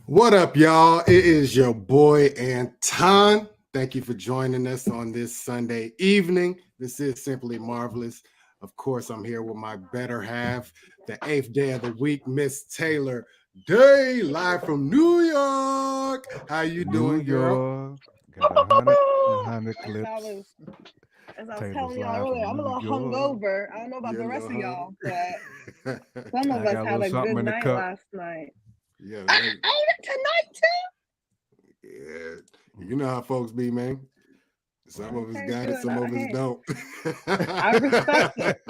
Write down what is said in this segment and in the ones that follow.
What up, y'all? It is your boy Anton. Thank you for joining us on this Sunday evening. This is Simply Marvelous. Of course, I'm here with my better half, the 8th day of the week, Miss Taylor Day, live from New York. How you doing, girl? Got a hundred clips. As I was Taylor's telling y'all live earlier, from I'm a New little York. hungover. I don't know about You the rest of know, y'all, but huh? some of I us got a had little a something good in the night cup. last night. Yeah, I ate it tonight too. yeah. You know how folks be, man. Some of us Okay, got it, good. some of us Hey, don't. I respect it.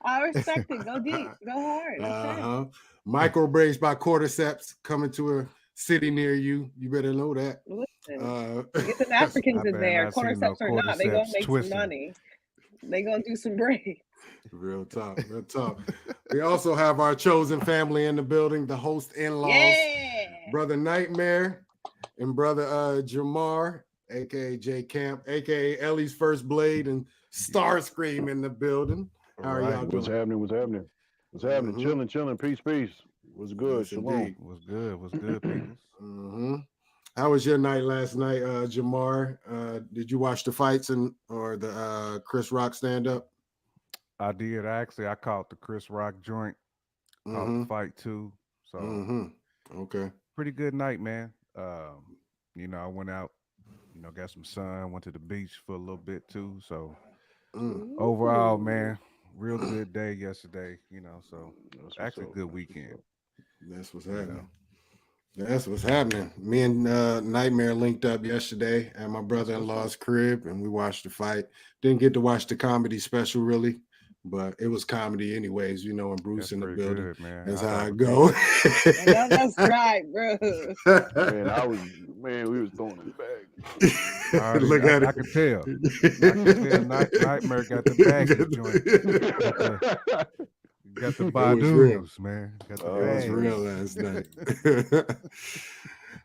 I respect it. Go deep. Go hard. Okay. Uh-huh. Microbraids by Cordyceps coming to a city near you. You better know that. Listen, Uh, get them I Africans in better there, not see no cordyceps or not. They gonna cordyceps make some twisting. money. They gonna do some braids. real talk, real talk. We also have our chosen family in the building, the host in-laws, Yeah. Brother Nightmare and Brother Jamar, aka J Camp, aka Ellie's First Blade, and Starscream in the building. How are y'all Right. What's doing? happening? What's happening? What's happening? Mm-hmm. Chilling. Peace, peace. What's good? Yes, Shalom. indeed. Was good. Was good, peoples. Mm-hmm. How was your night last night, Jamar? Did you watch the fights and or the Chris Rock stand up? I did actually. I caught the Chris Rock joint. Caught the Mm-hmm. fight too. So Mm-hmm. Okay. pretty good night, man. I went out. Got some sun. Went to the beach for a little bit too. So Mm. overall, Ooh. man, real good day yesterday. So That's what's actually up. a good That's what's weekend. up. That's what's You know, happening. That's what's happening. Me and Nightmare linked up yesterday at my that's what's up. brother-in-law's crib, and we watched the fight. Didn't get to watch the comedy special really, but it was comedy anyways. And Bruce That's in the pretty building. good, man. That's I how saw I the go. pictures. I know that's right, bro. Man, we was throwing it back. I already, Look at I it. could tell. I could tell. Nightmare got the baggage joint. Got the got the It was real. Badu's, man. Got the It was Man. real bags. last night.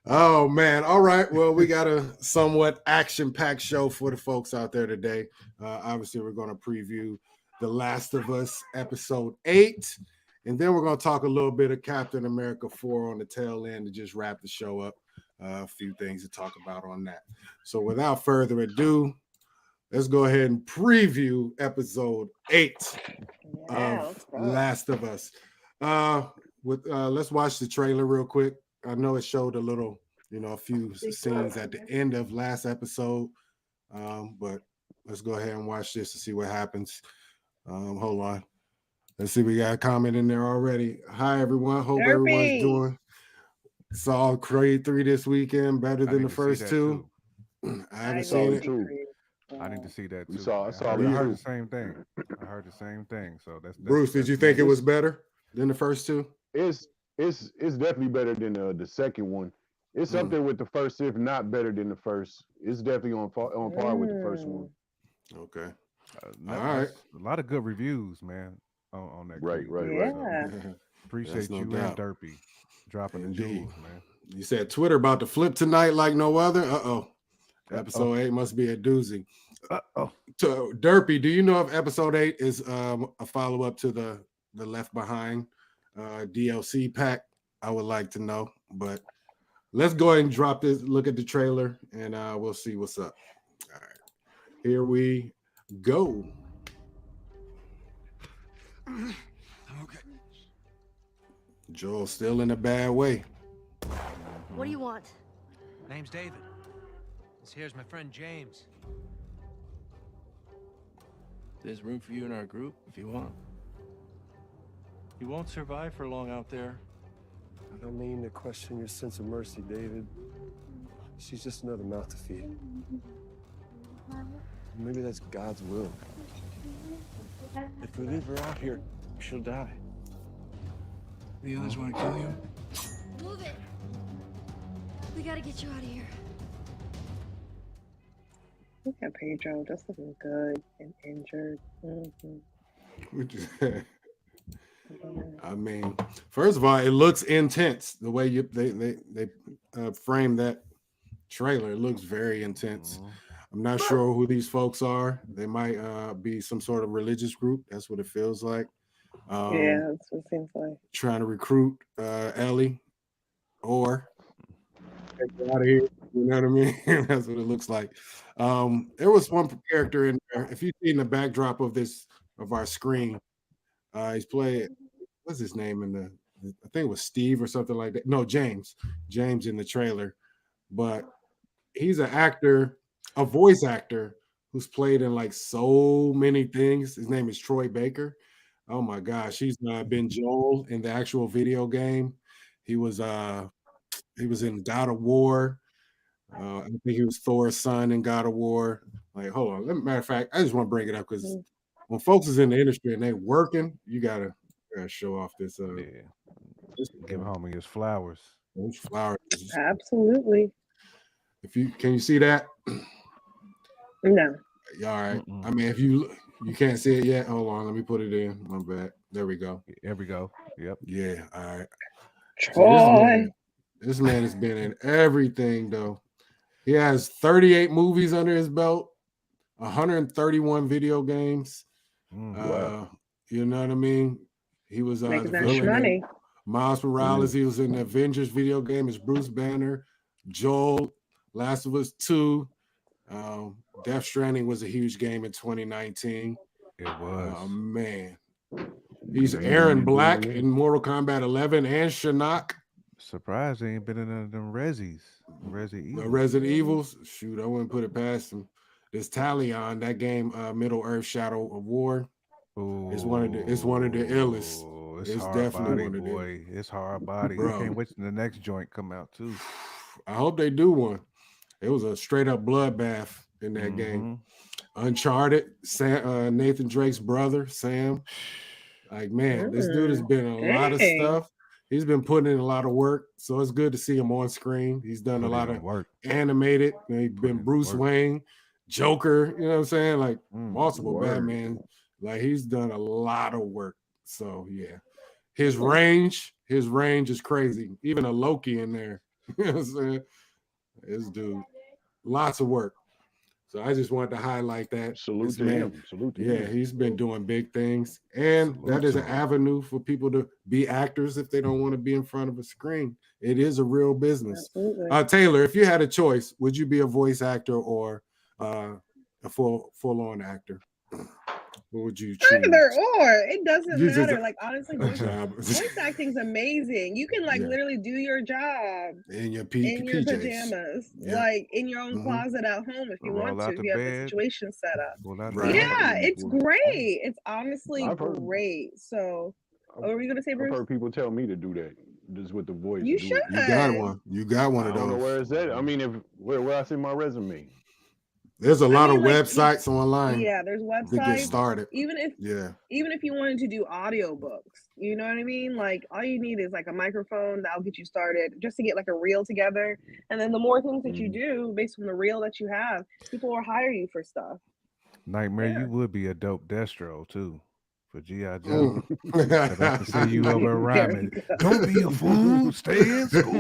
Oh man. All right. Well, we got a somewhat action-packed show for the folks out there today. Obviously, we're going to preview The Last of Us episode 8. And then we're going to talk a little bit of Captain America 4 on the tail end to just wrap the show up. A few things to talk about on that. So without further ado, let's go ahead and preview episode 8 Yeah, of let's go. Last of Us. Let's watch the trailer real quick. I know it showed a few scenes at the end of last episode, but let's go ahead and watch this to see what happens. Hold on. Let's see, we got a comment in there already. Hi everyone. Hope everyone's Derpy. doing. Saw Creed 3 this weekend, better I than need the to see first that two. too. I I haven't did seen Solid it. see too. Creed. I need to see that We too, saw man. solid I heard too. the same thing. I heard the same thing. So that's Bruce, did that's you think it next. was It's better than the first two? it's definitely better than the second one. It's up Mm, there with the first, if not better than the first. It's definitely on par with the first one. Mm. okay. All That, right. that's a lot of good reviews, man, on that Right, Creed right, movie. right. So Yeah. That's appreciate no you and doubt. Derpy dropping the Indeed. jewels, man. You said Twitter about to flip tonight like no other. Uh-oh. Uh oh. Episode 8 must be a doozy. Oh. So Derpy, do you know if episode 8 is a follow-up to the Left Behind DLC pack? I would like to know. But let's go ahead and drop this, look at the trailer, and we'll see what's up. All right. Here we go. Okay. Joel's still in a bad way. What do you want? My name's David. This here's my friend James. There's room for you in our group if you want. You won't survive for long out there. I don't mean to question your sense of mercy, David. She's just another mouth to feed. Maybe that's God's will. If we leave her out here, she'll die. The others want to kill you? Move it! We gotta get you out of here. Look at Pedro, just looking good and injured. I mean, first of all, it looks intense. The way they frame that trailer, it looks very intense. I'm not sure who these folks are. They might be some sort of religious group. That's what it feels like. Yeah, that's what it seems like. Trying to recruit Ellie, or out of here. You know what I mean? That's what it looks like. There was one character in there. If you see in the backdrop of our screen, he's playing. What's his name in the? I think it was Steve or something like that. No, James. James in the trailer, but he's an actor, a voice actor who's played in like so many things. His name is Troy Baker. Oh my gosh, he's been Joel in the actual video game. He was in God of War. I think he was Thor's son in God of War. Like, hold on. Matter of fact, I just want to bring it up because when folks is in the industry and they working, you gotta show off this. Give homie his flowers. Those flowers. Absolutely. Can you see that? No. Yeah, all right. I mean, if you can't see it yet, hold on. Let me put it in. My bad. There we go. There we go. Yep. Yeah. All right. Troy. So this man has been in everything, though. He has 38 movies under his belt, 131 video games. Wow. You know what I mean? He was Making the that villain money. in Miles Morales. He was in the Avengers video game as Bruce Banner. Joel, Last of Us 2. Death Stranding was a huge game in 2019. It was. Oh, man. He's Aaron Black in Mortal Kombat 11 and Shinnok. Surprised he ain't been in none of them Resident Evil. The Resident Evils. Shoot, I wouldn't put it past him. This Talion, that game, Middle Earth Shadow of War. It's one of the illest. It's hard definitely body, one of boy. It's hard body. Bro. I can't wait till the next joint come out too. I hope they do one. It was a straight up bloodbath in that game. Uncharted, Nathan Drake's brother, Sam. Like, man, this dude has been in a lot of stuff. He's been putting in a lot of work, so it's good to see him on screen. He's done a lot of work. Animated. He's been Bruce Wayne, Joker, you know what I'm saying? Like multiple Batman. Like, he's done a lot of work. So yeah. His range is crazy. Even a Loki in there. You know what I'm saying? This dude, lots of work. So I just wanted to highlight that. Salute to him. Salute to him. He's been doing big things. And that is an avenue for people to be actors if they don't want to be in front of a screen. It is a real business. Taylor, if you had a choice, would you be a voice actor or a full-on actor? What would you choose? Either or. It doesn't matter. Like, honestly, voice acting's amazing. You can literally do your job in your pajamas, like in your own closet at home if you want to. If you have the situation set up. Yeah, it's great. It's honestly great. So, what were you gonna say, Bruce? I've heard people tell me to do that. Just with the voice. You should. You got one. You got one of those. I don't know where it's at. I mean, where I see my resume. There's a lot of websites online. Yeah, there's websites to get started. Even if you wanted to do audiobooks, you know what I mean? Like, all you need is like a microphone that'll get you started just to get like a reel together. And then the more things that you do based on the reel that you have, people will hire you for stuff. Nightmare, you would be a dope Destro too. For G.I. Joe. I can see you over rhyming. Don't be a fool. Stay in school.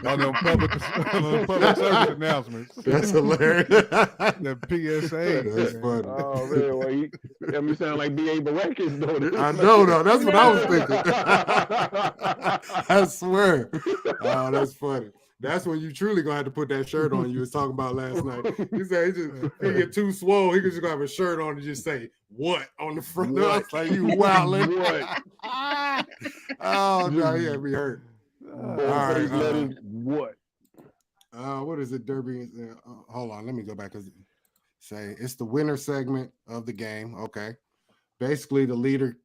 on them public service announcements. That's hilarious. The PSA. That's funny. Oh, man. Well, you got me sound like B.A. Baracus, though. I know, though. That's what I was thinking. I swear. Oh, that's funny. That's when you truly gonna have to put that shirt on you was talking about last night. He said he get too swole, he could just have a shirt on and just say what on the front. It's like you wilding. What? Oh no, he had me hurt. All right, what? What is it, Derby? Hold on, let me go back and say it's the winner segment of the game. Okay, basically the leader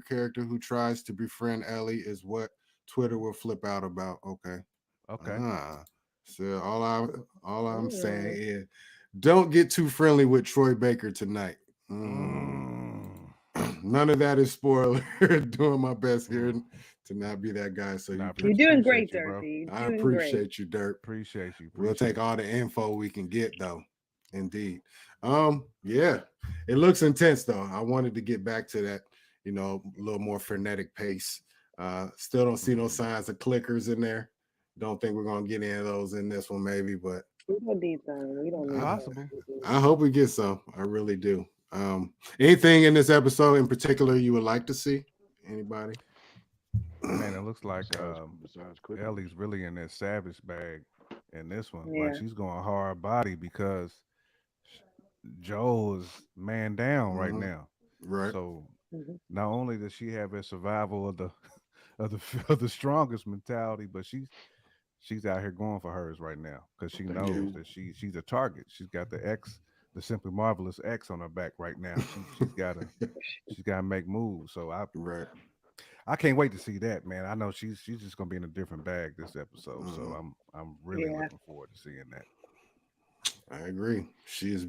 character who tries to befriend Ellie is what Twitter will flip out about. Okay. So all I'm saying is don't get too friendly with Troy Baker tonight. None of that is spoiler. Doing my best here to not be that guy. So you're doing great, Dirty. I appreciate you, Dirt. Appreciate you. We'll take all the info we can get, though. Indeed. Yeah, it looks intense though. I wanted to get back to that, a little more frenetic pace. Still don't see no signs of clickers in there. Don't think we're gonna get any of those in this one, maybe, but we don't need them. We don't need possible. I hope we get some. I really do. Anything in this episode in particular you would like to see? Anybody? Man, it looks like Besides cooking. Ellie's really in that savage bag in this one. Like Yeah. she's going hard body because Joel is man down right Mhm. now. Right. So Hmm. not only does she have a survival of the of the of the strongest mentality, but she's out here going for hers right now because she Thank knows Yeah. you. that she's a target. She's got the X, the simply marvelous X on her back right now. She's gotta make moves. So Right. I can't wait to see that, man. I know she's just gonna be in a different bag this episode. So Mhm. I'm really Yeah. looking forward to seeing that. I agree. She's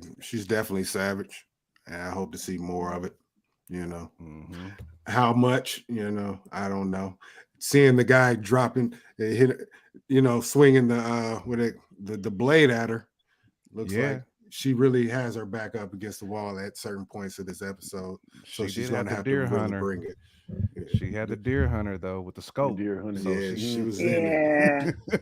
definitely savage, and I hope to see more of it. You know, Hmm. how much? I don't know. Seeing the guy dropping, hit, swinging the blade at her, looks Yeah, like she really has her back up against the wall at certain points of this episode. So she she's did going have to the have to deer really hunter. bring it. She had the deer hunter though with the The scope. deer hunter. So Yeah, she she was in it. Yeah.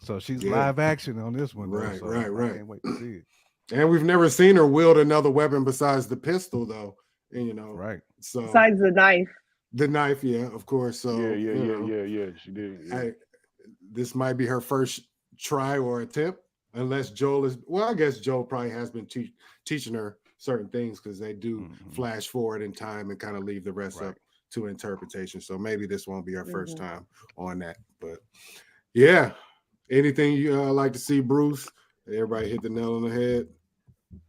so she's Yeah, live action on this one though. right, So right, I right. can't wait to see it. And we've never seen her wield another weapon besides the pistol, though. And Right. so Besides the knife. the knife, yeah, of course. Yeah, So yeah, yeah, yeah, yeah. She did. Yeah. this might be her first try or attempt, unless Joel is. Well, I guess Joel probably has been teaching her certain things because they do Hmm. flash forward in time and kind of leave the rest Right. up to interpretation. So maybe this won't be our first Hmm. time on that. But yeah, anything you like to see, Bruce? Everybody hit the nail on the head.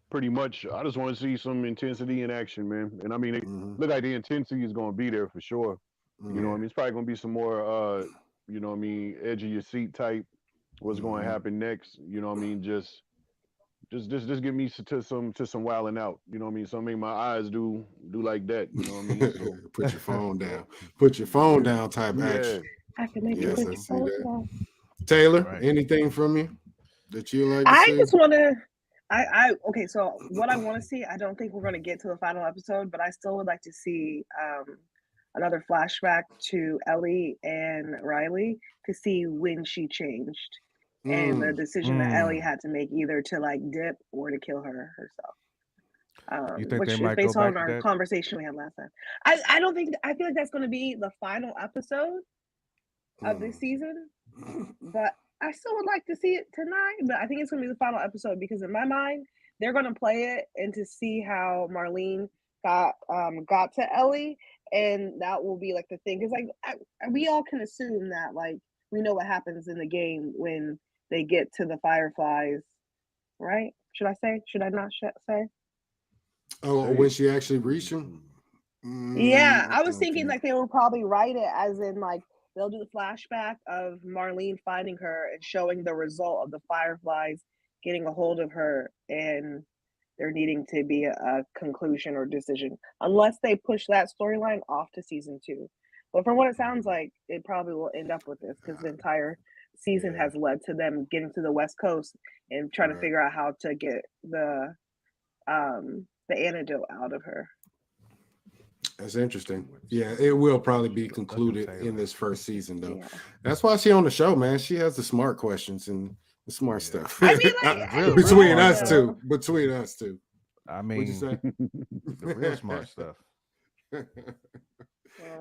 Pretty much. I just want to see some intensity in action, man. And I mean, it Hmm. look like the intensity is going to be there for sure. You know what I Hmm. mean? It's probably going to be some more, you know what I mean, edge of your seat type. What's going to Hmm. happen next? You know what I mean? Just get me to some wilding out. You know what I mean? So make my eyes do like that. You know what I mean? So Put your phone down. Put your phone yeah, down type yeah. action. I can make you Yes, put I your see phone that. down. Taylor, Right. anything from you that you like to I see? just want to. Okay. So what I want to see, I don't think we're going to get to the final episode, but I still would like to see another flashback to Ellie and Riley to see when she changed and the Mm, decision that Ellie Mm. had to make either to like dip or to kill herself. You think they Which is might go based on back to our that? conversation we had last time. I don't think I feel like that's going to be the final episode of this mm. season, but I still would like to see it tonight. But I think it's going to be the final episode because in my mind, they're going to play it and to see how Marlene got to Ellie, and that will be like the thing. Because we all can assume that like we know what happens in the game when they get to the Fireflies, right? Should I say? Should I not say? Oh, Say when it. she actually reached him? Yeah, I I was don't thinking think. like they will probably write it as in like they'll do the flashback of Marlene finding her and showing the result of the Fireflies getting a hold of her and there needing to be a conclusion or decision, unless they push that storyline off to season 2. But from what it sounds like, it probably will end up with this because the entire season Yeah, has led to them getting to the West Coast and trying to right. figure out how to get the antidote out of her. That's interesting. Yeah, it will probably be Look at concluded in Taylor. this first season, though. Yeah. That's why she on the show, man. She has the smart questions and the smart Yeah. stuff. I mean, like, The real Between smart us stuff. two. Between us two. I What'd you mean, say? the real smart stuff. Well,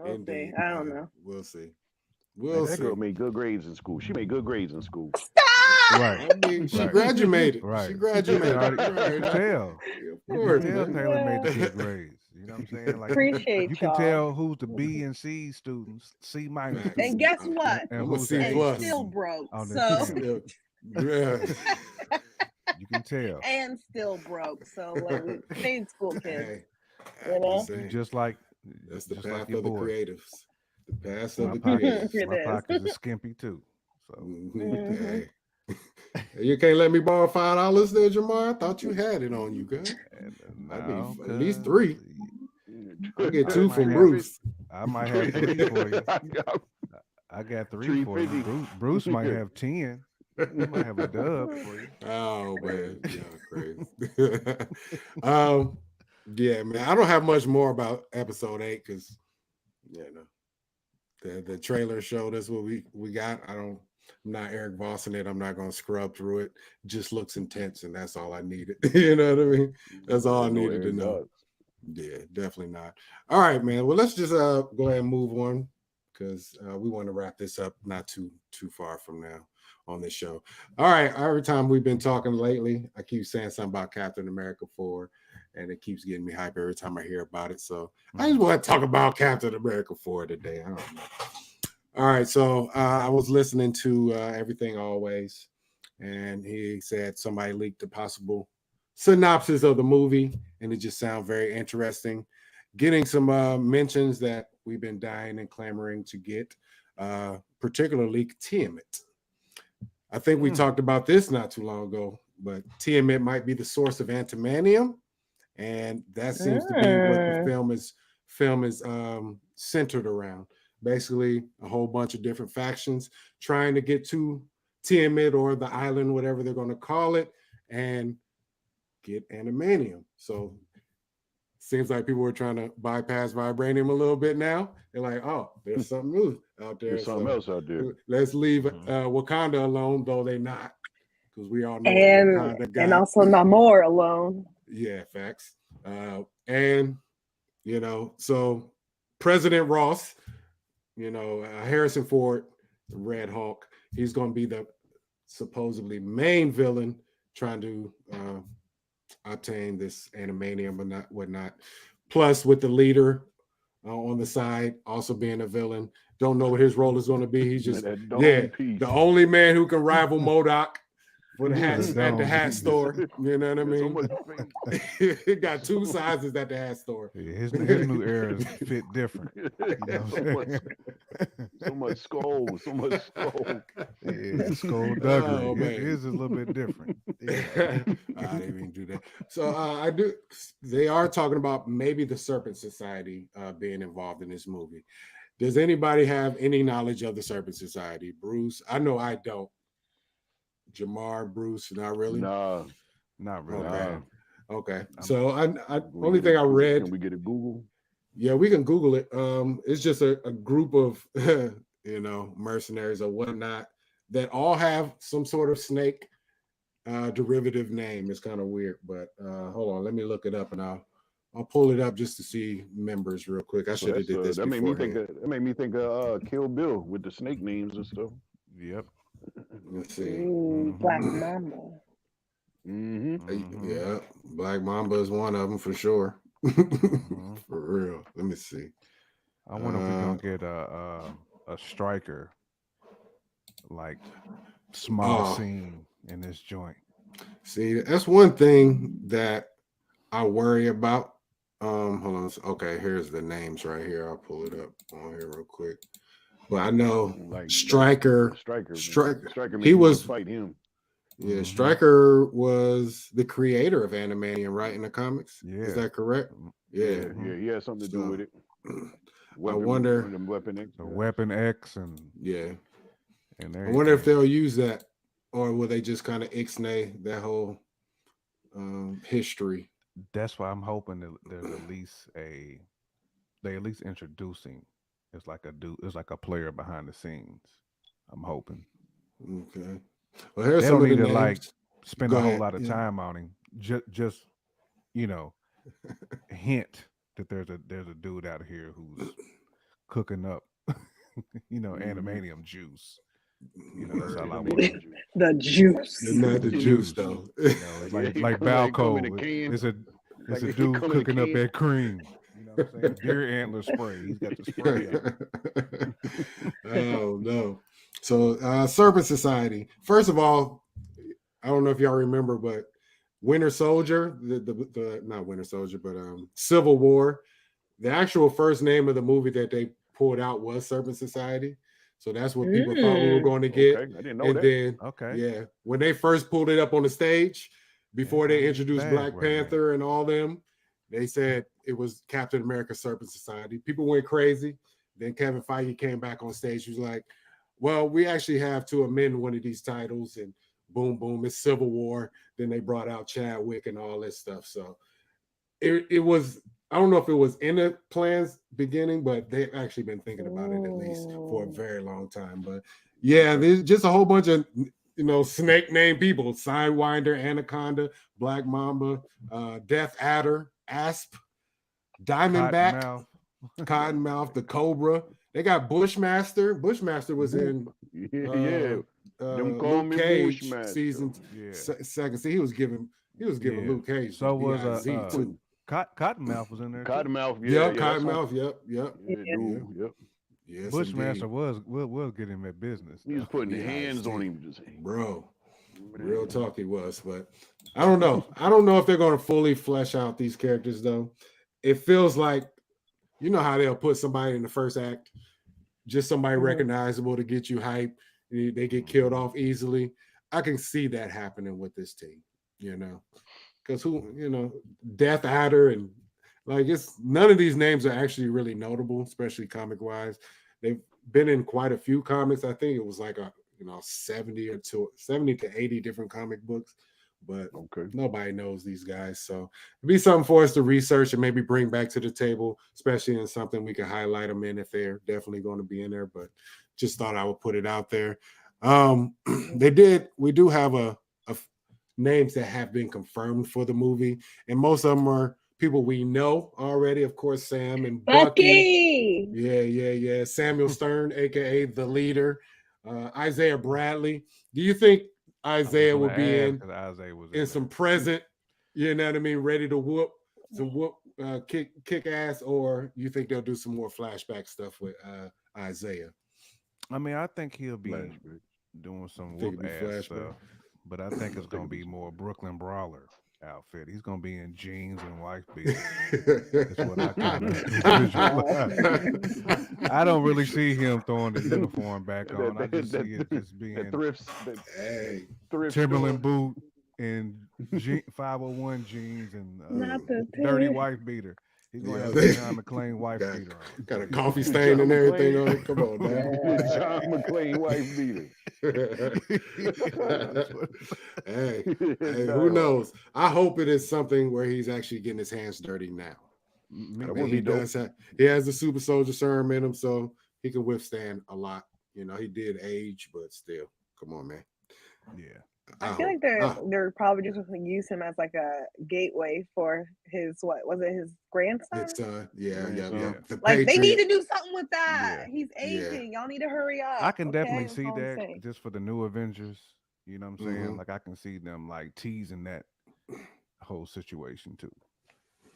we'll see. Indeed. I don't know. We'll see. Man, We'll That see. girl made good grades in school. She made good grades in school. Right. I mean, she Right. graduated. Right. She You graduated. can Right. tell. Of You course, can tell man. Taylor made the Yeah. good grades. You know what I'm saying? Like Appreciate you can y'all. tell who's the B and C students, C minus Facts. And students, guess I'm what? and a who's C the A plus. Still student broke. on this So panel. Yeah. You can tell. and still broke. So like we stayed school kids. Hey, You I'm know? just saying, Just like that's the just like path your of the boy. creatives. The path My of the pockets, creatives. It my is. pockets are skimpy too. So Mhm. Hey. You can't let me borrow $5 there, Jamar. I thought you had it on you, guys. and I need now, at least cuz 3. I'll get I 2 might from have Bruce. I might have 3 for you. I got I got 3 for you. 350. Bruce might have 10. He might have a dub for you. Oh man, y'all crazy. um, yeah, man. I don't have much more about episode 8 because the trailer showed us what we got. I'm not Eric Vossing it. I'm not gonna scrub through it. Just looks intense, and that's all I needed. You know what I mean? That's all I There's no needed to Eric know. Dogs. Yeah, definitely not. All right, man. Well, let's just go ahead and move on. because we want to wrap this up not too far from now on this show. All right, every time we've been talking lately, I keep saying something about Captain America 4, and it keeps getting me hype every time I hear about it. So I just want to talk about Captain America 4 today. I don't know. All right, so I was listening to Everything Always, and he said somebody leaked a possible synopsis of the movie, and it just sounds very interesting. Getting some mentions that we've been dying and clamoring to get, particularly Tiamat. I think we talked about this not too long ago, but Tiamat might be the source of antimanium, and that seems to be what the film is centered around. Basically, a whole bunch of different factions trying to get to Tiamat or the island, whatever they're going to call it, and get antimanium. So seems like people are trying to bypass vibranium a little bit now. They're like, oh, there's something new out there. There's something else out there. Let's leave Wakanda alone, though they're not, because we all know And Wakanda and also Namor alone. Yeah, facts. And so President Ross, Harrison Ford, Red Hulk, he's going to be the supposedly main villain trying to obtain this animanium and whatnot. Plus, with the leader on the side also being a villain. Don't know what his role is going to be. He's just the only man who can rival MODOK for the hats at the hat store. You know what I mean? He got two sizes at the hat store. Yeah, his new eras fit different. So much skull. Yeah, skullduggery. Oh, man. His is a little bit different. Yeah. I didn't even do that. So they are talking about maybe the Serpent Society being involved in this movie. Does anybody have any knowledge of the Serpent Society? Bruce? I know I don't. Jamar, Bruce, not really? Nah. Not really. Okay. Okay. So I only thing I read. Can we get a Google? Yeah, we can Google it. It's just a group of mercenaries or whatnot that all have some sort of snake derivative name. It's kind of weird, but hold on, let me look it up and I'll pull it up just to see members real quick. I should have did this. That made me think of Kill Bill with the snake names and stuff. Yep. Let's see. Ooh, Black Mamba. Yeah, Black Mamba is one of them for sure. For real. Let me see. I wonder if we're gonna get a striker, like small scene in this joint. See, that's one thing that I worry about. Hold on. Okay, here's the names right here. I'll pull it up on here real quick. But I know Stryker. He was fight him. Yeah, Stryker was the creator of Animanium, right? In the comics. Yeah. Is that correct? Yeah. Yeah, he had something to do with it. I wonder. Weapon X and I wonder if they'll use that, or will they just kind of ixnay that whole history? That's why I'm hoping that there's at least introducing. It's like a player behind the scenes. I'm hoping. Okay. Well, here's they some don't of need the to names. spend a whole lot of time on him. Just hint that there's a dude out here who's cooking up, animanium juice. That's all I want. The juice. Not the juice though. Like Balco. It's a dude cooking up that cream. You know what I'm saying? Deer antler spray. He's got the spray. Oh no. So Serpent Society. First of all, I don't know if y'all remember, but Winter Soldier, the not Winter Soldier, but Civil War. The actual first name of the movie that they pulled out was Serpent Society. So that's what people thought we were going to get. Okay. I didn't know that. Then, when they first pulled it up on the stage, before they introduced Black Panther and all them, they said it was Captain America Serpent Society. People went crazy. Then Kevin Feige came back on stage. He was like, well, we actually have to amend one of these titles, and boom, boom, it's Civil War. Then they brought out Chadwick and all this stuff. So it was, I don't know if it was in the plans beginning, but they've actually been thinking about it at least for a very long time. But yeah, there's just a whole bunch of snake named people: Sidewinder, Anaconda, Black Mamba, Death Adder, Asp, Diamondback, Cottonmouth, the Cobra. They got Bushmaster. Bushmaster was in Yeah. Them call Luke me Cage Bushmaster. season Yeah. second. See, he was giving Yeah. Luke Cage. So the was BIZ too. Cottonmouth was in there. Too. Cottonmouth, Yeah, yeah, that's Cottonmouth. Yep. yeah, dude, yep. Yes, Bushmaster indeed. was getting him at business. He was though. putting BIZ. hands on him, just Bro. Real talk he was, but I don't know. I don't know if they're going to fully flesh out these characters though. It feels like, you know how they'll put somebody in the first act, just somebody recognizable to get you hype. They get killed off easily. I can see that happening with this team, you know, because Death Adder and like it's none of these names are actually really notable, especially comic wise. They've been in quite a few comics. I think it was like 70 to 80 different comic books, but nobody knows these guys. So it'd be something for us to research and maybe bring back to the table, especially in something we can highlight them in if they're definitely going to be in there. But just thought I would put it out there. We do have a names that have been confirmed for the movie, and most of them are people we know already. Of course, Sam and Bucky. Yeah. Samuel Stern, aka the leader. Isaiah Bradley. Do you think Isaiah will be in some present, you know what I mean, ready to whoop kick ass, or you think they'll do some more flashback stuff with Isaiah? I mean, I think he'll be doing some whoop ass stuff, but I think it's gonna be more Brooklyn Brawler outfit. He's gonna be in jeans and wife beater. That's what I kind of visualize. I don't really see him throwing the uniform back on. I just see it just being thrift Timberland boot and 501 jeans and dirty wife beater. He's gonna have a John McClane wife beater on. Got a coffee stain and everything on it. Come on, man. John McClane wife beater. hey, who knows? I hope it is something where he's actually getting his hands dirty now. He has the super soldier serum in him, so he can withstand a lot. You know, he did age, but still, come on, man. Yeah. I feel like they're probably just going to use him as like a gateway for his his grandson? His son, yeah. Like they need to do something with that. Yeah. He's aging. Y'all need to hurry up. I can definitely see that just for the new Avengers. You know what I'm saying? Like I can see them like teasing that whole situation too.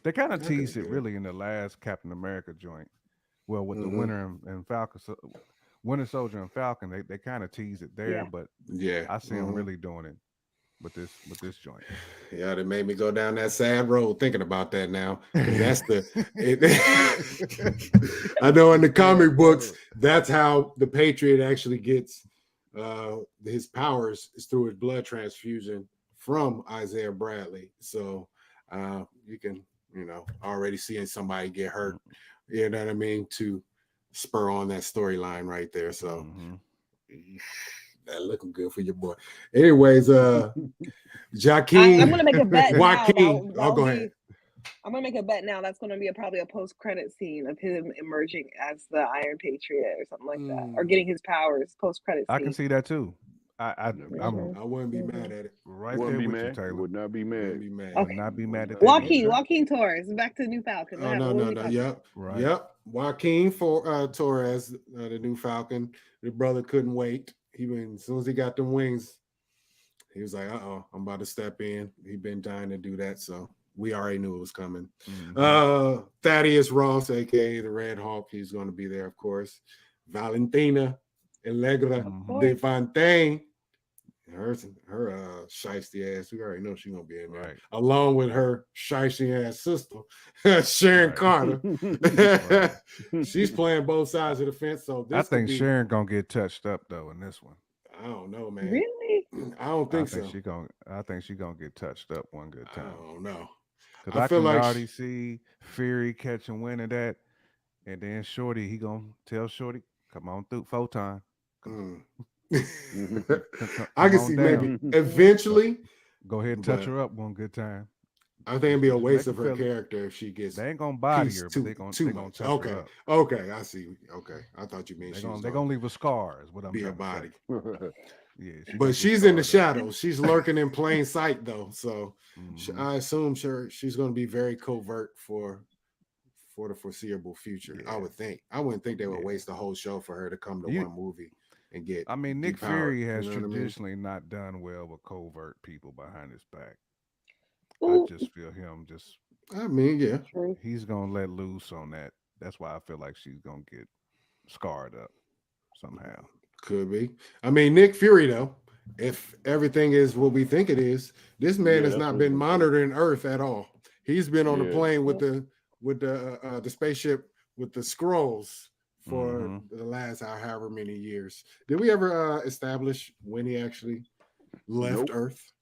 They kind of teased it really in the last Captain America joint. Well, with the Winter and Falcon. Winter Soldier and Falcon, they kind of teased it there, but I see them really doing it with this joint. Yeah, they made me go down that sad road thinking about that now. That's I know in the comic books, that's how the Patriot actually gets his powers is through his blood transfusion from Isaiah Bradley. So you can, already seeing somebody get hurt, you know what I mean, to spur on that storyline right there. So that looking good for your boy. Anyways, Joaquin. I'm gonna make a bet. Joaquin. Go ahead. I'm gonna make a bet now. That's gonna be probably a post-credit scene of him emerging as the Iron Patriot or something like that, or getting his powers post-credit scene. I can see that too. I wouldn't be mad at it. Right there with you, Taylor. Would not be mad. Okay. Would not be mad at that. Joaquin Torres. Back to the new Falcon. Oh, no. Yep. Right. Yep. Joaquin Torres, the new Falcon. The brother couldn't wait. As soon as he got them wings, he was like, I'm about to step in. He'd been dying to do that. So we already knew it was coming. Thaddeus Ross, aka the Red Hawk, he's going to be there, of course. Valentina Allegra de Fontaine. Her shiesty ass, we already know she's gonna be in there, right. Along with her shiesty ass sister, Sharon Carter. She's playing both sides of the fence. So I think Sharon gonna get touched up though in this one. I don't know, man. Really? I don't think so. I think she's gonna get touched up one good time. I don't know. Because I can already see Fury catching wind of that, and then Shorty, he gonna tell Shorty, "Come on through, Photon." I can see maybe eventually. Go ahead and touch her up one good time. I think it'd be a waste of her character if she gets. They ain't gonna body her, but they gonna touch her up. Okay, I see. Okay, I thought you meant they're gonna leave a scar. Is what I'm be a body. Yeah, but she's in the shadows. She's lurking in plain sight though. So I assume she's gonna be very covert for for the foreseeable future. I Yeah. would think. I wouldn't think they would Yeah. waste the whole show for her to come to You- one movie and get. I mean, Nick depowered, Fury has you know what I mean? traditionally not done well with covert people behind his back. I Ooh, just feel him just I mean, yeah. true. he's gonna let loose on that. That's why I feel like she's gonna get scarred up somehow. Could be. I mean, Nick Fury, though, if everything is what we think it is, this man Yeah, has that's not what been it's gonna monitoring Earth at all. He's been on the Yeah. plane with the spaceship with the scrolls for Mhm. the last however many years. Did we ever establish when he actually left Nope. Earth?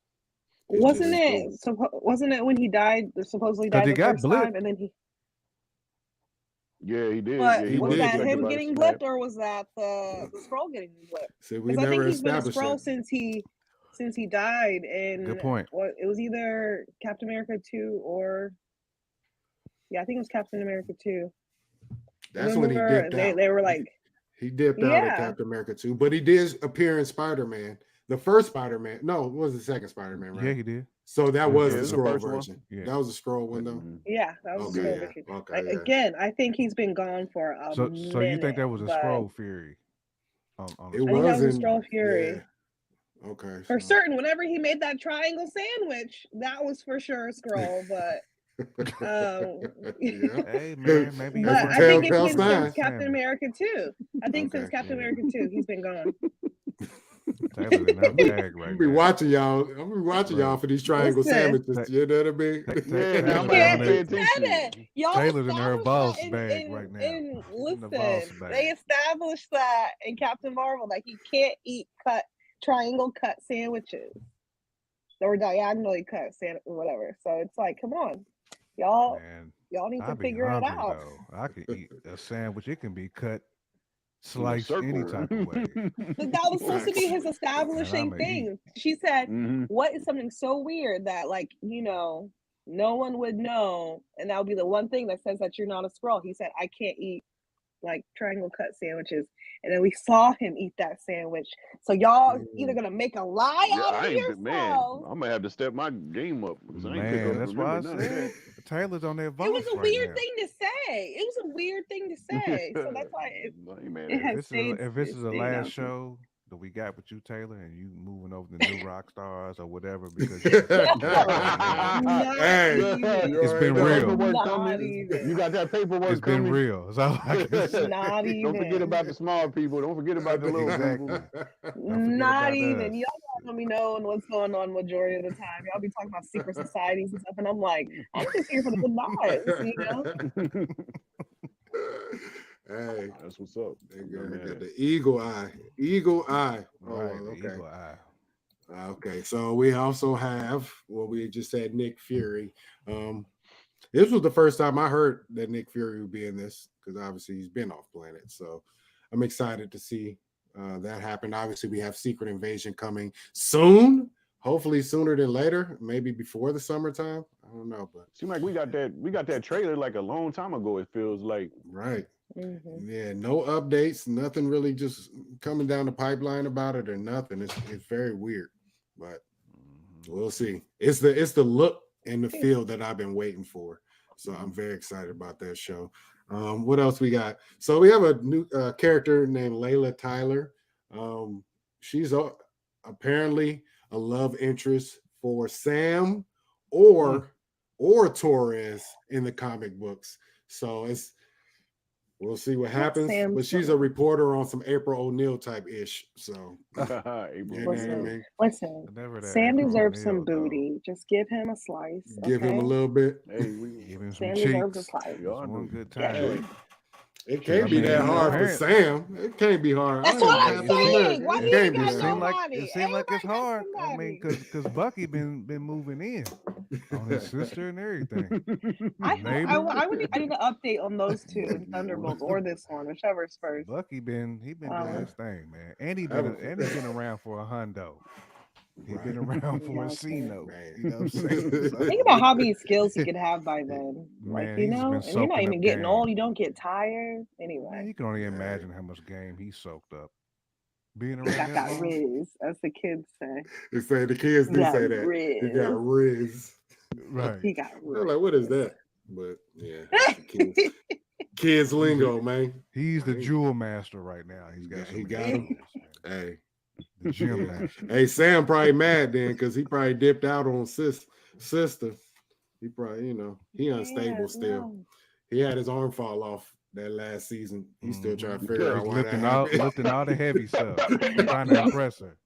Wasn't just- it? Wasn't it when he died? Supposedly 'Cause died he the got first time, blipped. and then he. Yeah, he did. But Yeah, He was did that get him by the getting snap. blipped, or was that the scroll getting blipped? So we Because I think never he's been a established scroll that. since he died in. Good point. What it was either Captain America 2 or. Yeah, I think it was Captain America 2. That's when he Remember, dipped they out. they were like, He dipped out at yeah, Captain America 2, but he did appear in Spider-Man. The first Spider-Man. No, it was the second Spider-Man, right? Yeah, he did. So that Yeah, was yeah, the it's the scroll first one. version. Yeah. That was a scroll one though. Mhm. yeah, that was the Okay, scroll yeah. version. Okay, yeah. Again, I think he's been gone for a So minute. you think that was a but scroll Fury on It the I think that was a wasn't. scroll Fury. Yeah. Okay. For So. certain, whenever he made that triangle sandwich, that was for sure a scroll. But Yeah. Hey man, maybe That's but a I think it's telltale been sign. since Captain America 2. I think since Okay. Captain Yeah. America 2, he's been gone. Taylor's in her bag I'm right be now. watching y'all. I'm be watching y'all Look. for these triangle Listen. sandwiches. You know what I mean? Yeah, now I'm Taylor's gonna have on to it. pay He said attention. it. Y'all Taylor's in her established boss that in, bag right now. in She's in the boss listen, bag. they established that in Captain Marvel that he can't eat triangle cut sandwiches. Or diagonally cut or whatever. So it's like, come on. Y'all Man, need I to be figure it hungry out. though. I could eat a sandwich. It can be cut, In a sliced any circle. type of way. But that was supposed to be his establishing I'ma thing. She said, Mhm. what is something so weird that, like, no one would know, and that would be the one thing that says that you're not a scroll. He said, I can't eat like triangle cut sandwiches. And then we saw him eat that sandwich. So y'all either gonna make a lie Yeah, out I of ain't man. yourselves. I'm gonna have to step my game up because I ain't Man, that's why I remember none of said that. Taylor's on that boss It was a right weird now. thing to say. It was a weird thing to say. So that's why I ain't mad it at it. has stayed. If this is the last out. show that we got with you, Taylor, and you moving over to New Rock Stars or whatever, because Hey, it's been The real. paperwork Not coming. even. You got that paperwork It's been coming. real. That's all I can say. Not Don't forget even. about the small people. Don't forget about the little Exactly. people. Don't forget Not about even. us. Y'all don't be knowing what's going on majority of the time. Y'all be talking about secret societies and stuff, and I'm like, I'm just here for the good vibes, you know? Hey, That's what's up. they I'm got, not mad got at the it. eagle eye. Eagle eye. Oh, Right, well, the okay. eagle eye. Okay, so we also have we just said Nick Fury. This was the first time I heard that Nick Fury would be in this because obviously he's been off planet. So I'm excited to see that happen. Obviously, we have Secret Invasion coming soon. Hopefully sooner than later, maybe before the summertime. I don't know, but Seems like we got that trailer like a long time ago. It feels like. right. Mm-hmm. Yeah, no updates, nothing really just coming down the pipeline about it or nothing. It's very weird, but we'll see. It's the look and the feel that I've been waiting for. So I'm very excited about that show. What else we got? So we have a new character named Layla Tyler. She's apparently a love interest for Sam or Torres in the comic books. So we'll see what happens. But she's a reporter on some April O'Neil type ish. So Listen, Whenever that Sam April deserves O'Neil, some booty. Just give him a slice. give him a okay? little bit. Hey, give him some Sam deserves a cheeks. slice. Just one good Yeah. time. It can't be mean, that hard for apparently- Sam. It can't be hard. That's I what am I'm Captain saying. America. Why It do you can't be got It that seemed hard. like it's Everybody got hard. I somebody. mean, because Bucky been moving in on his sister and everything. I Neighbor. need an update on those two in Thunderbolts or this one, whichever's first. Bucky been doing his thing, man, and he I been around for a hundo. He Right. been around for a Exactly. C note. Man. You know what I'm saying? So, Think about how many skills he could have by then. Like, man, you he's know, been and you're not soaking even up getting game. old. You don't get tired. Man, Anyway, you can only imagine how much game he soaked up. Being he around got that that long. riz, as the kids say. They say the kids do That say that. He got riz. riz. Right. He got They're riz. like, what is that? but yeah, that's the kids lingo, man. He's the jewel master right now. He's got He some got him. jewels, man. Hey, The gym master. hey, Sam probably mad then because he probably dipped out on sister. He probably, he unstable still. No. He had his arm fall off that last season. He's still trying to figure He's out why that lifting all the heavy stuff, trying to impress her.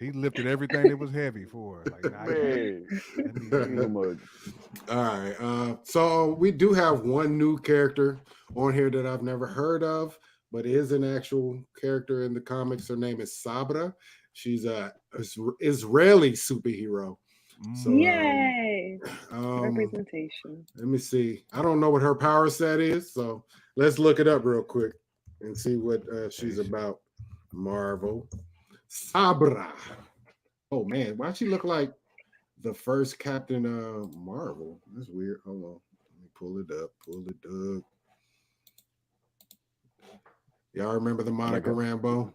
He lifted everything that was heavy for her. Like, nah, Man, ain't much. All right. So we do have one new character on here that I've never heard of, but is an actual character in the comics. Her name is Sabra. She's a Israeli superhero. So, Yay! Representation. Let me see. I don't know what her power set is, so let's look it up real quick and see what she's about. Marvel. Sabra. Oh man, why'd she look like the first Captain Marvel? That's weird. Hold on. Let me pull it up. Y'all remember the Monica Rambeau?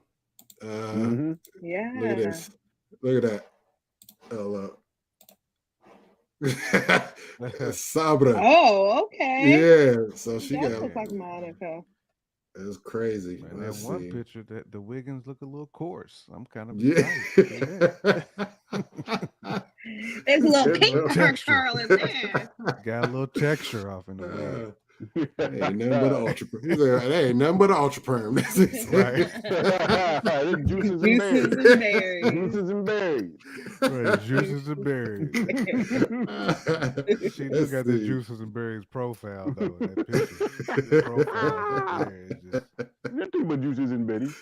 Yeah. Look at this. Look at that. Hold up. Sabra. Oh, okay. Yeah. So she That got looks like Monica. It's crazy. Man, that one picture that the Wiggins look a little coarse. I'm kind of There's a little pink curl in there. Got a little texture off in the wig. Ain't nothing but an ultra perm. That ain't nothing but an ultra perm. Right. Juices and berries. Juices and berries. Right, juices and berries. She do got the juices and berries profile though. That picture. The profile there is just nothing but juices and berries.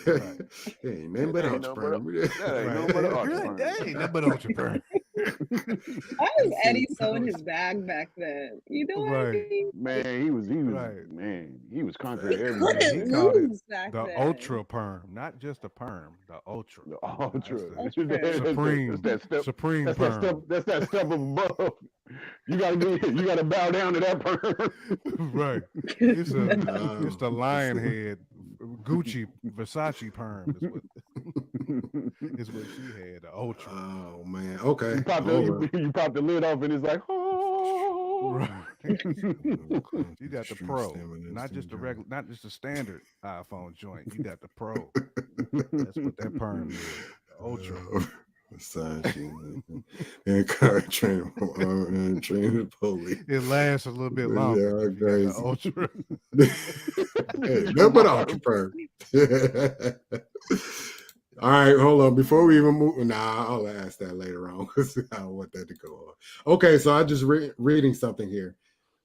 Right. Ain't nothing but ultra perm. Ain't nothing but ultra perm. Why was Eddie so in his bag back then? You know what I mean? Man, he was right. Man, he was conquering everything. Couldn't lose back the then. ultra perm, not just a perm, the ultra. The ultra. Supreme. Supreme perm. That's that step above. You gotta bow down to that perm. Right. It's the lion head Gucci Versace perm is what she had, the ultra. Oh man. Okay. You pop the lid off and it's like, oh. Right. You got the pro, not just the regular, not just the standard iPhone joint. You got the pro. That's what that perm is. The ultra. Versace and car training the police. It lasts a little bit longer. Yeah, crazy. Ultra. Hey, nothing but ultra perm. All right, hold on. Before we even move, I'll ask that later on because I don't want that to go on. Okay, so I just reading something here.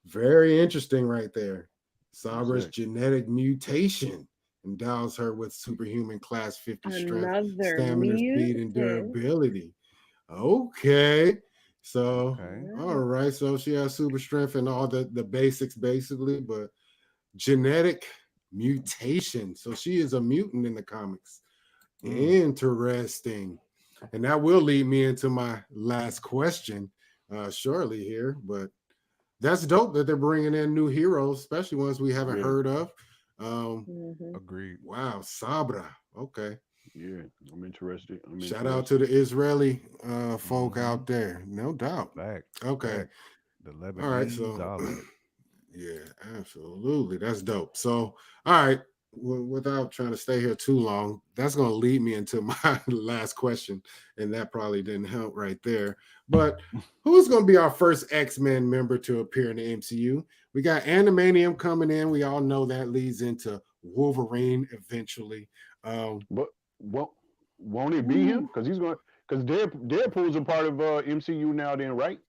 Very interesting right there. Sabra's genetic mutation endows her with superhuman class 50 strength, stamina, speed, and durability. Okay. So, all right. So she has super strength and all the basics basically, but genetic mutation. So she is a mutant in the comics. Interesting. And that will lead me into my last question shortly here, but that's dope that they're bringing in new heroes, especially ones we haven't heard of. Agreed. Wow, Sabra. Okay. Yeah, I'm interested. Shout out to the Israeli folk out there. No doubt. Back. Okay. Back. The Lebanese. All right. So, yeah, absolutely. That's dope. So, all right. Without trying to stay here too long, that's going to lead me into my last question, and that probably didn't help right there. But who's going to be our first X-Men member to appear in the MCU? We got Animanium coming in. We all know that leads into Wolverine eventually. But won't it be him? Because Deadpool's a part of MCU now, then, right?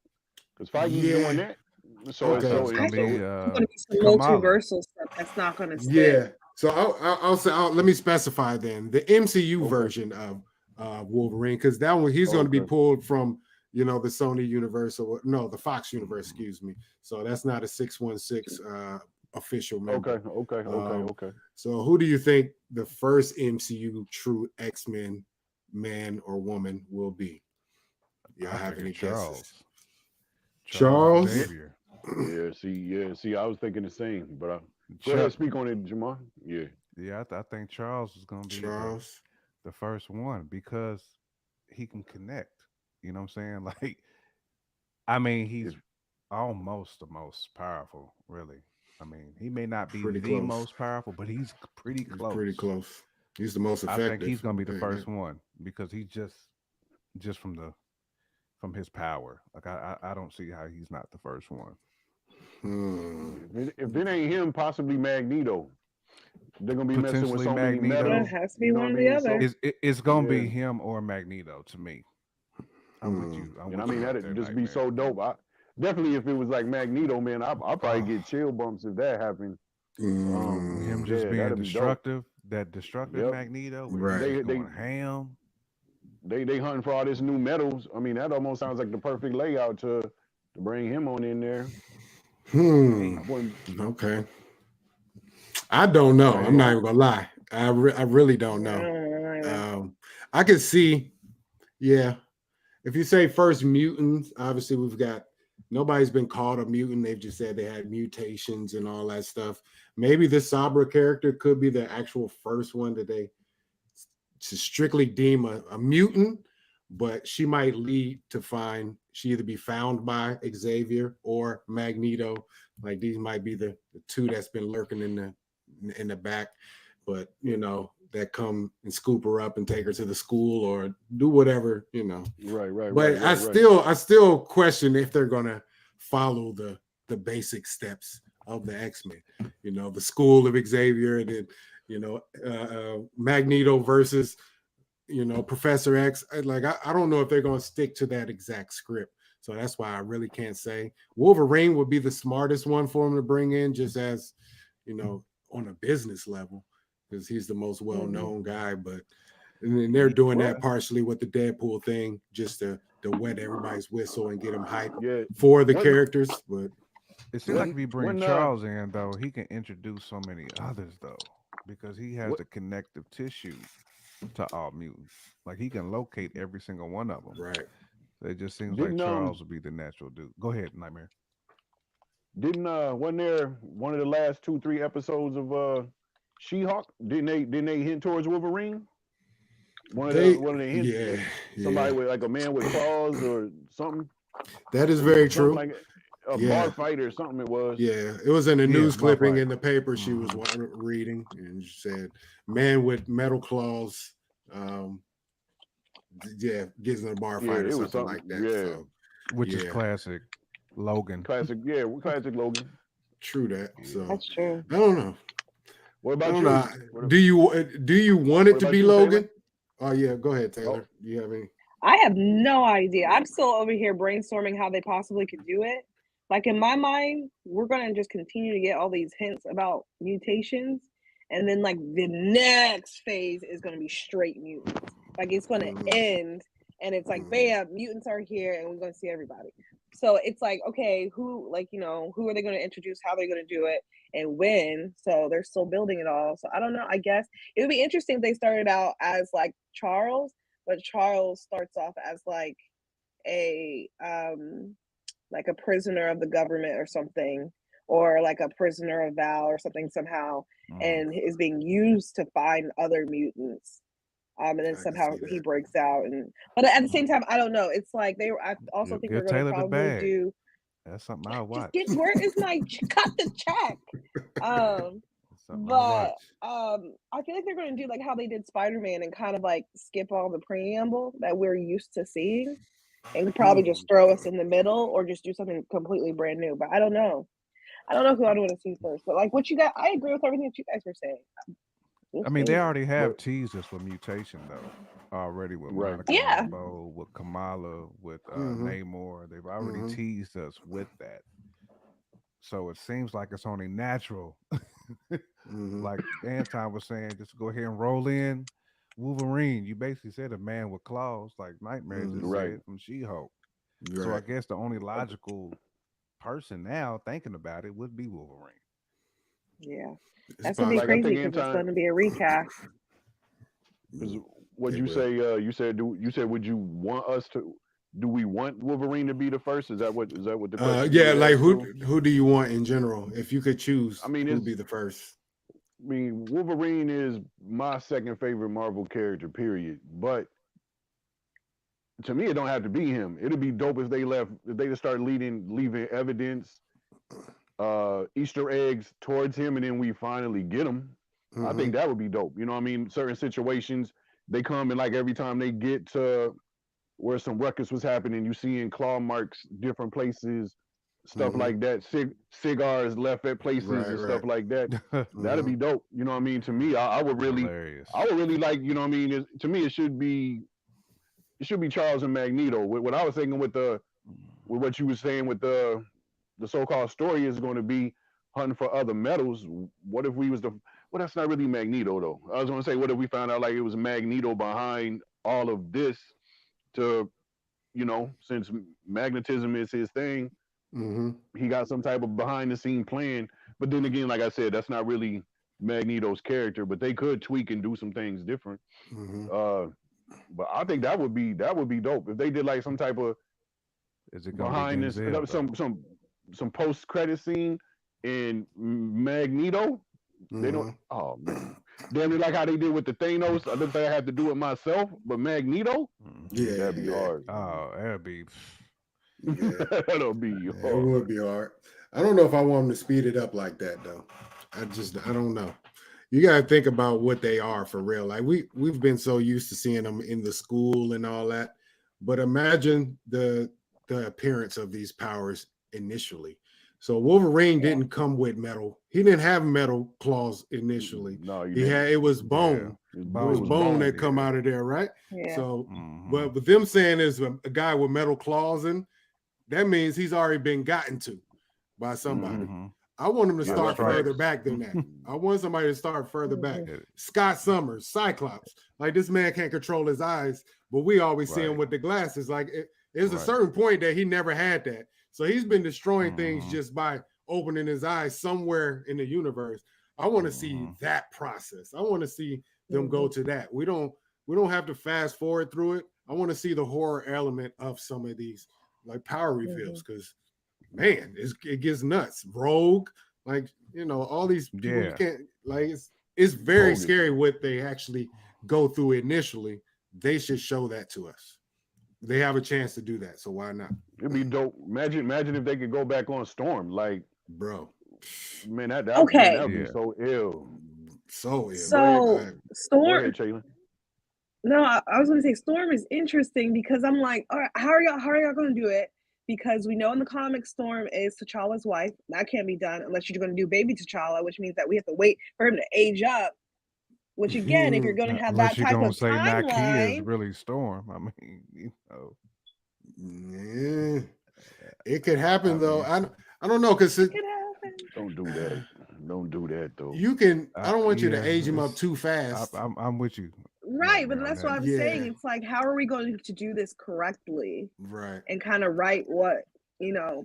Because Feige's doing that. So it's going to be some multiversal stuff that's not going to stay. Yeah. So I'll say, let me specify then the MCU version of Wolverine, because that one he's going to be pulled from the Sony universe the Fox universe, excuse me. So that's not a 616 official member. Okay. So who do you think the first MCU true X-Men man or woman will be? Y'all have any guesses? Charles Xavier. See, I was thinking the same, but go ahead, speak on it, Jamar. Yeah, I think Charles is going to be the first one because he can connect. You know what I'm saying? Like, I mean, almost the most powerful, really. I mean, he may not be Pretty the close. most powerful, but he's pretty He's close. pretty close. He's the most I think effective. he's gonna I'll be the tell you first that. one because he just from his power. Like I don't see how he's not the first one. Hmm. If it ain't him, possibly Magneto. They're gonna be messing with Potentially so many Yeah, Magneto. it metals. has to be You know one what or I the mean? other. So It's gonna yeah, be him or Magneto to me. I'm with Hmm. you. I'm and I with mean you out that'd there, just be Nightmare. so dope. I definitely if it was like Magneto, man, I'll probably Oh. get chill bumps if that happened. Him just Yeah, being that'd be dope. destructive, that destructive Yep. Magneto, where he's Right. just They they going ham. they hunting for all this new metals. I mean, that almost sounds like the perfect layout to bring him on in there. Hmm. I wouldn't. Okay. I don't know. I I'm ain't not gonna. even gonna lie. I really don't I know. don't know either. I could see, yeah. If you say first mutants, obviously we've got nobody's been called a mutant. They've just said they had mutations and all that stuff. Maybe the Sabra character could be the actual first one that they to strictly deem a mutant, but she might lead to find she either be found by Xavier or Magneto. Like these might be the two that's been lurking in the back, but that come and scoop her up and take her to the school or do whatever. But Right. I still question if they're gonna follow the basic steps of the X-Men. The school of Xavier, and then Magneto versus Professor X. I don't know if they're gonna stick to that exact script. So that's why I really can't say. Wolverine would be the smartest one for him to bring in, just as on a business level, because he's the most well-known guy. But and then they're doing Well, that partially with the Deadpool thing, just to wet everybody's whistle and get them hyped yeah. for the What characters. But It seems like when if you bring when Charles in, though, he can introduce so many others, though, because he has what the connective tissue to all mutants. Like he can locate every single one of them. right, So it just seems like didn't Charles would be the natural dude. Go ahead, Nightmare. didn't wasn't there one of the last 2-3 episodes of She-Hulk? Didn't they hint towards Wolverine? One of the hints, yeah, somebody yeah, with like a man with claws or something. that is It was very something true. like a Yeah, bar fight or something. It was. yeah, it was in a Yeah, news bar clipping fight. in the paper she was Hmm. reading, and she said, "Man with metal claws, yeah, gets in a bar Yeah, fight or it was something something. like that." Yeah, So, Which is yeah, classic Logan. classic. Yeah, classic Logan. true that. Yeah. So, That's true. I don't know. What I about don't you? know. Do you want it What to about be you, Taylor? Logan? Oh yeah, go ahead, Oh, Taylor. Do you have any? I have no idea. I'm still over here brainstorming how they possibly could do it. Like in my mind, we're gonna just continue to get all these hints about mutations, and then like the next phase is gonna be straight mutants. Like it's gonna Mhm, end, and it's like mhm. bam, mutants are here, and we're gonna see everybody. So it's like okay, who who are they gonna introduce? How are they gonna do it? And when? So they're still building it all. So I don't know. I guess it would be interesting if they started out as like Charles, but Charles starts off as a like a prisoner of the government or something, or like a prisoner of Val or something somehow, Mm. and is being used to find other mutants. And then I can somehow see he that. breaks out, and but at the Mm. same time, I don't know. It's like I also think they're Give going to Taylor the probably bag. do That's something I'll just watch. get where is my cut the check. Um, That's something I'll but watch. I feel like they're going to do like how they did Spider-Man and kind of like skip all the preamble that we're used to seeing and probably Hmm. just throw us in the middle or just do something completely brand new. But I don't know. I don't know who I'd want to see first. But like what you got, I agree with everything that you guys were saying. We'll I mean, they see. already have but teased us with mutation though. Already with right. Monica Yeah. Rambeau, with Kamala, with Hmm. Namor. They've already Hmm. teased us with that. So it seems like it's only natural. Hmm. Like Anton was saying, just go ahead and roll in Wolverine. You basically said a man with claws, like Nightmare Hmm. just Right. said from She-Hulk. So I Right. guess the only logical person now thinking about it would be Wolverine. Yeah. It's That's gonna be Like I possible. crazy think because it's Anton, gonna be a recast. because Mm, what it you will. say, you said, would you want us to? Do we want Wolverine to be the first? Is that what the question you Yeah, was like asking who too? who do you want in general? If you could I choose, mean, who'd be the first? Wolverine is my second favorite Marvel character, period. But to me, it don't have to be him. It'd be dope if they just start leaving evidence, Easter eggs towards him, and then we finally get him. I think that would be dope. You know what I mean? Certain situations, they come and like every time they get to where some ruckus was happening, you see in claw marks, different places, stuff like that. Cigars left at places stuff like that. That'd be dope. You know what I mean? To me, I would really, Hilarious. I would really like. You know what I mean? To me, it should be Charles and Magneto. What I was thinking with what you were saying with the so-called story is going to be hunting for other metals. What if we was well, that's not really Magneto though. I was going to say, what if we found out like it was Magneto behind all of this to, since magnetism is his thing, he got some type of behind the scene plan. But then again, like I said, that's not really Magneto's character, but they could tweak and do some things different. But I think that would be dope if they did like some type of behind this some post credit scene in Magneto. They don't. Oh man, damn it! Like how they did with the Thanos. I don't think I had to do it myself, but Magneto. Yeah, that'd be hard. Oh, that'd be. That'll be hard. It would be hard. I don't know if I want them to speed it up like that though. I don't know. You got to think about what they are for real. Like we've been so used to seeing them in the school and all that, but imagine the appearance of these powers initially. So Wolverine didn't come with metal. He didn't have metal claws initially. No, it was bone. Yeah. It was bone that come out of there, right? Yeah. So, but with them saying is a guy with metal claws in, that means he's already been gotten to by somebody. I want him to start further back than that. I want somebody to start further back. Scott Summers, Cyclops. Like this man can't control his eyes, but we always see him with the glasses. Like there's a certain point that he never had that. So he's been destroying things just by opening his eyes somewhere in the universe. I want to see that process. I want to see them go to that. We don't have to fast forward through it. I want to see the horror element of some of these like power reveals because man, it gets nuts. Rogue, like all these people you can't like. It's very scary what they actually go through initially. They should show that to us. They have a chance to do that, so why not? It'd be dope. Imagine if they could go back on Storm, like bro. Man, that okay. Would be so ill. So ill. So Storm. Ahead, no, I was going to say Storm is interesting because I'm like, all right, how are y'all going to do it? Because we know in the comics Storm is T'Challa's wife. That can't be done unless you're going to do baby T'Challa, which means that we have to wait for him to age up. Which again, if you're going to have that type of timeline, Nakia is really Storm. I mean, yeah, it could happen though. I don't know because don't do that. Don't do that though. You can. I don't want you to age him up too fast. I'm with you. Right, but that's what I'm saying. It's like, how are we going to do this correctly? Right, and kind of write what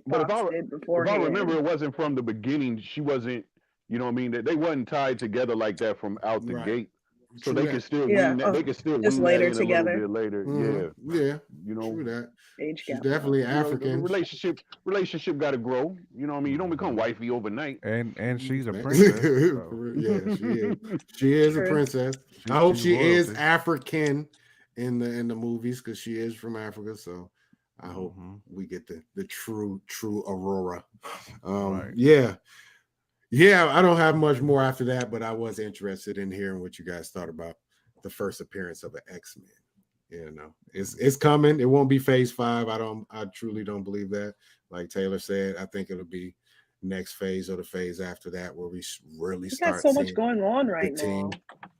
But Fox did beforehand. If I remember, it wasn't from the beginning. She wasn't. You know what I mean? That they wasn't tied together like that from out the gate. So they can still they can still just later together. A little bit later. Yeah. True that. Age She's definitely African. Relationship got to grow. You know what I mean? You don't become wifey overnight. And she's a princess. So. Yeah, she is. She is a princess. I hope she is African in the movies because she is from Africa. So I hope we get the true Aurora. Yeah, I don't have much more after that, but I was interested in hearing what you guys thought about the first appearance of an X-Men. It's coming. It won't be Phase 5. I truly don't believe that. Like Taylor said, I think it'll be next phase or the phase after that where we really start. Got so much going on right now.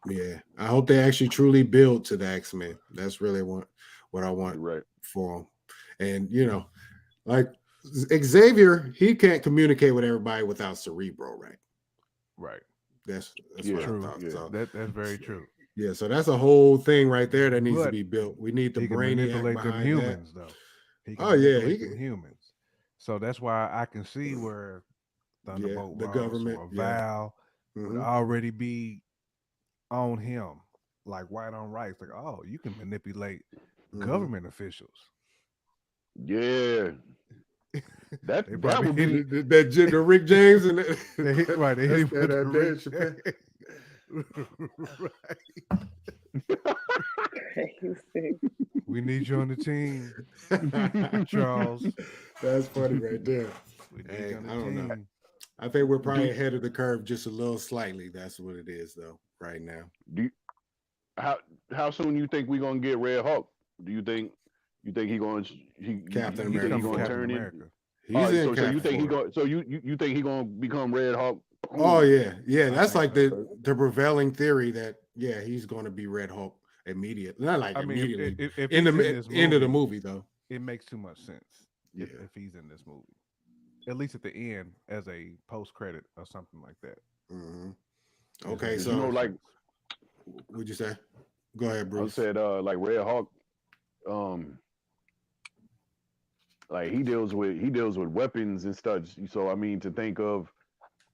Yeah, I hope they actually truly build to the X-Men. That's really what I want for them. And like. Xavier, he can't communicate with everybody without Cerebro, right? Right. That's what true. I thought. Yeah. So, that's very true. Yeah, so that's a whole thing right there that needs to be built. We need the manipulate them humans, that. Though. He can humans. So that's why I can see where Thunderbolt, the government, or Val would already be on him, like white on rice. Like, oh, you can manipulate government officials. Yeah. That would be the Rick James and we need need you on the team, Charles. That's funny right there. We need Hey, you on the I don't know. team. I think we're probably ahead of the curve just a little slightly. That's what it is, though, right now. Do you, how soon you think we gonna get Red Hulk? Do you think he going Captain He's America coming he gonna Captain turn America. He's in? in So you think he Four. going? So you think he gonna become Red Hulk? Oh yeah. That's like so. the prevailing theory that he's going to be Red Hulk immediately. Not like I mean, immediately. if In he's the in this end of the movie, movie, though. it makes too much sense. If he's in this movie, at least at the end as a post credit or something like that. Mm-hmm. Okay, so you know, like, what'd you say? Go ahead, I Bruce. said, like Red Hulk, like he deals with weapons and stuff. So I mean, to think of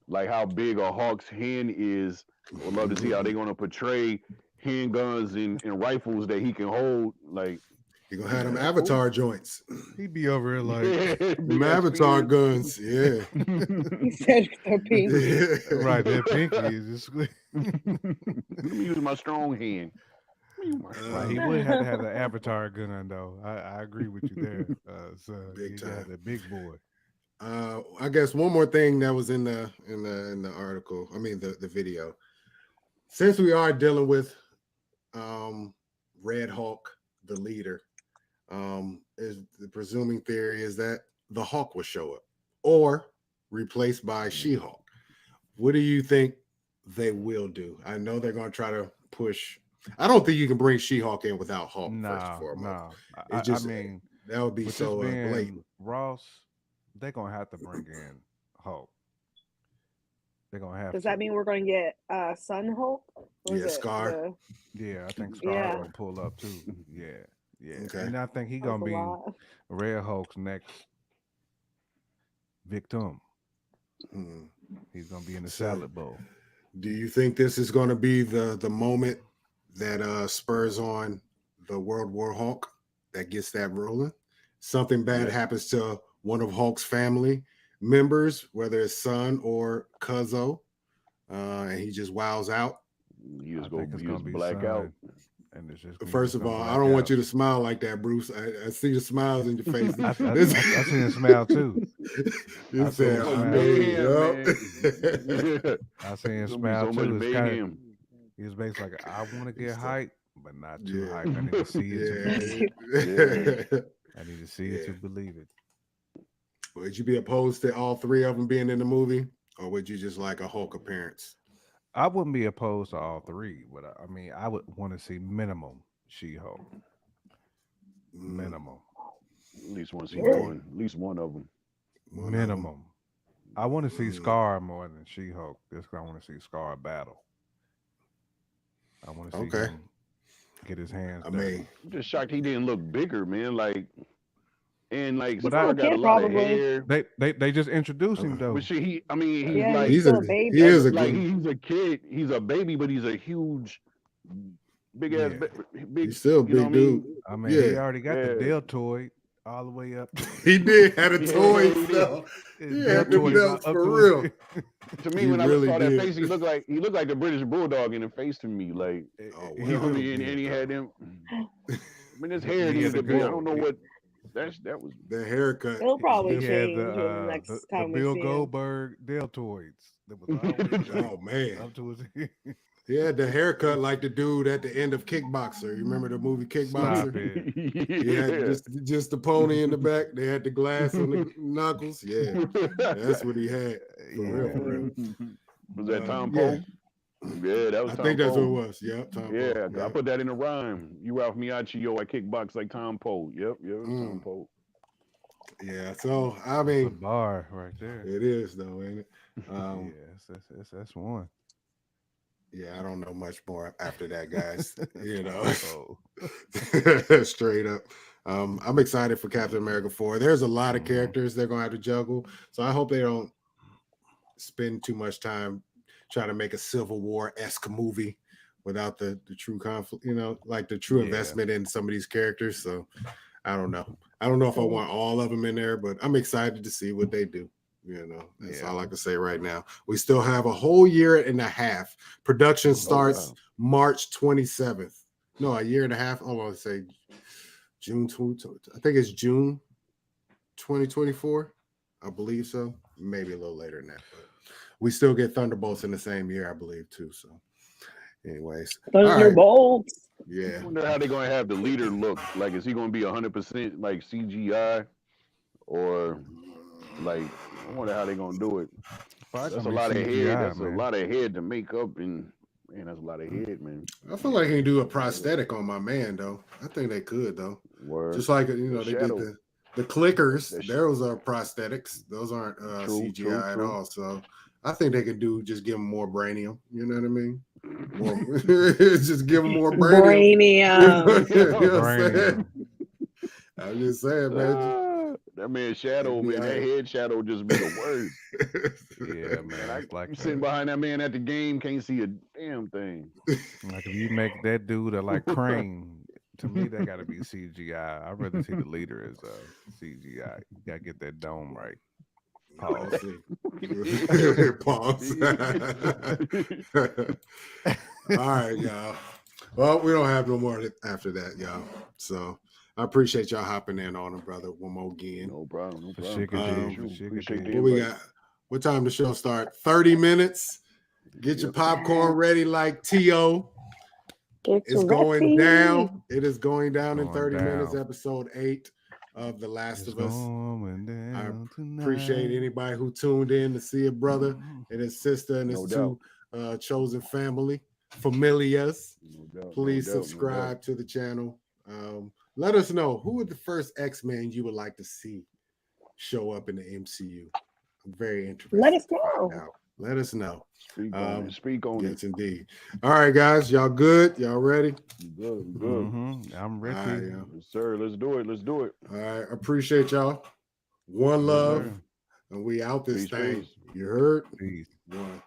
like how big a Hawk's hand is, I would love to see how they're gonna portray handguns and rifles that he can hold. Like You're gonna have them Avatar joints. He'd be over here like Them Avatar guns, yeah. He said the pinky. right there, pinky is just Let me use my strong hand. right. He would have to have the Avatar gun on though. I agree with you there. So Big he time. got the big boy. I guess one more thing that was in the article. I mean the video. Since we are dealing with Red Hulk, the leader, is the presuming theory is that the Hulk will show up or replaced by She-Hulk. What do you think they will do? I know they're going to try to push. I don't think you can bring She-Hulk in without Hulk first and foremost. No. It's just, I mean, that would be so blatant. Ross, they're gonna have to bring in Hulk. They're gonna have. Does that mean we're going to get Sun Hulk? Yeah, Scar. Yeah, I think Scar gonna pull up too. Yeah. Okay. And I think he's gonna be Red Hulk's next victim. Hmm. He's gonna be in the salad bowl. Do you think this is going to be the moment that spurs on the World War Hulk that gets that rolling? Something bad happens to one of Hulk's family members, whether it's son or Cuzzo, and he just wows out. He's gonna be black out. And it's just First of all, I don't want you to smile like that, Bruce. I see the smiles in your face. I seen a smile too. You said, I seen a smile too. He was basically like, I want to get hype, but not too hype. I need to see it. I need to see it to believe it. Would you be opposed to all three of them being in the movie, or would you just like a Hulk appearance? I wouldn't be opposed to all three, but I mean, I would want to see minimum She-Hulk. Minimum. At least want to see one. At least one of them. Minimum. I want to see Scar more than She-Hulk. Just 'cause I want to see Scar battle. I want to see him get his hands dirty. I'm just shocked he didn't look bigger, man. Like, and like, but Scar got a lot of hair. They just introduced him though. But he's a baby. He is a he's a kid. He's a baby, but he's a huge, big ass, big. He's still a big dude. I mean, he already got the deltoid all the way up. He did had a toy stuff. He had the belts for real. To me, when I saw that face, he looked like the British Bulldog in the face to me. Like, and he had him. I mean, his hair needed to be. I don't know what. That was the haircut. It'll probably change the next time the we Bill see Goldberg deltoids. That was oh man. Up to his He had the haircut like the dude at the end of Kickboxer. You remember the movie Kickboxer? He had just the pony in the back. They had the glass on the knuckles. Yeah, that's what he had. For real. Was that Tom Poe? Yeah, that was Tom Poe. I think that's what it was. Yep, Tom Poe. Yeah, I put that in a rhyme. You Ralph Miacchio, I kickbox like Tom Poe. Yep, Tom Poe. Yeah, so I mean, that's a bar right there. It is though, ain't it? That's one. Yeah, I don't know much more after that, guys. Straight up. I'm excited for Captain America 4. There's a lot of characters they're gonna have to juggle, so I hope they don't spend too much time trying to make a Civil War-esque movie without the true conflict, like the true investment in some of these characters. So I don't know. I don't know if I want all of them in there, but I'm excited to see what they do. That's all I can say right now. We still have a whole year and a half. Production starts March 27th. No, a year and a half. I want to say I think it's June 2024. I believe so. Maybe a little later than that, but we still get Thunderbolts in the same year, I believe, too. So, anyways, all right. Thunderbolts. Yeah. I wonder how they're gonna have the leader look. Like, is he gonna be 100% like CGI, or like? I wonder how they're gonna do it. That's a lot of head. That's a lot of head to make up, and man, that's a lot of head, man. I feel like they can do a prosthetic on my man, though. I think they could, though. Word. Just like, you know, they did the clickers. Those are prosthetics. Those aren't CGI at all. So I think they could just give them more brainium. You know what I mean? Just give them more brainium. You know what I'm saying? I'm just saying, man. That man Shadow, man, that head shadow just be the worst. Yeah, man. I'm sitting behind that man at the game, can't see a damn thing. Like, if you make that dude like Crane, to me that got to be CGI. I'd rather see the leader as CGI. You got to get that dome right. Pause. Pause. All right, y'all. Well, we don't have no more after that, y'all. So I appreciate y'all hopping in on it, brother. One more again. No problem. What we got? What time the show start? 30 minutes. Get your popcorn ready like T.O. It's going down. It is going down in 30 minutes. Episode 8 of The Last of Us. I appreciate anybody who tuned in to see a brother and his sister and his two chosen familias. Please subscribe to the channel. Let us know who would the first X-Men you would like to see show up in the MCU. I'm very interested. Let us know. Let us know. Speak on it. Yes, indeed. All right, guys. Y'all good? Y'all ready? Good. I'm ready. Right, yes, sir. Let's do it. All right. Appreciate y'all. One love. And we out this thing. Peace. You heard? Peace. One.